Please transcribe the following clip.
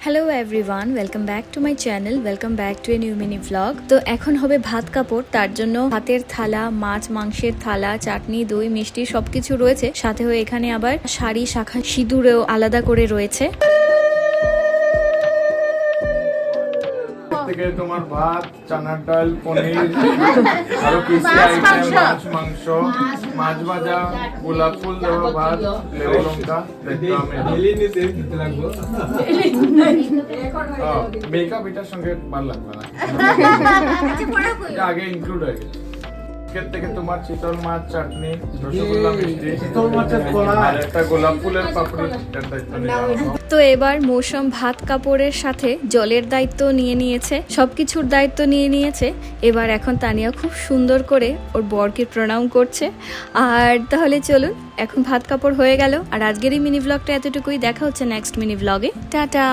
Hello everyone, welcome back to my channel, welcome back to a new mini vlog. তো এখন হবে ভাত কাপড়, তার জন্য ভাতের থালা, মাছ মাংসের থালা, চাটনি, দই, মিষ্টি সবকিছু রয়েছে। সাথে হয়ে এখানে আবার শাড়ি, শাখা, সিঁদুরেও আলাদা করে রয়েছে। থেকে তোমার ভাত, চানার ডাল, পনির, আরো কিছু আইটেম, মাছ, মাংস, মাছ ভাজা, গোলাপ ফুল দেওয়া ভাত, লেবু লঙ্কা, মেকআপ এটার সঙ্গে ভালো লাগবে না, আগে ইনক্লুড হয়ে গেছে। থেকে তোমার চিতল মাছ, চাটনি, রসগোল্লা, মিষ্টি, আর একটা গোলাপ ফুলের পাপড়ি দায়িত্ব নিলাম। তো এবার মৌসুম ভাত কাপড়ের সাথে জলের দায়িত্ব নিয়ে নিয়েছে, সবকিছুর দায়িত্ব নিয়ে নিয়েছে। এবার এখন তানিয়া খুব সুন্দর করে ওর বরকে প্রণাম করছে। আর তাহলে চলুন, এখন ভাত কাপড় হয়ে গেল। আর আজকের এই মিনি ব্লগটা এতটুকুই, দেখা হচ্ছে নেক্সট মিনি ব্লগে। টাটা।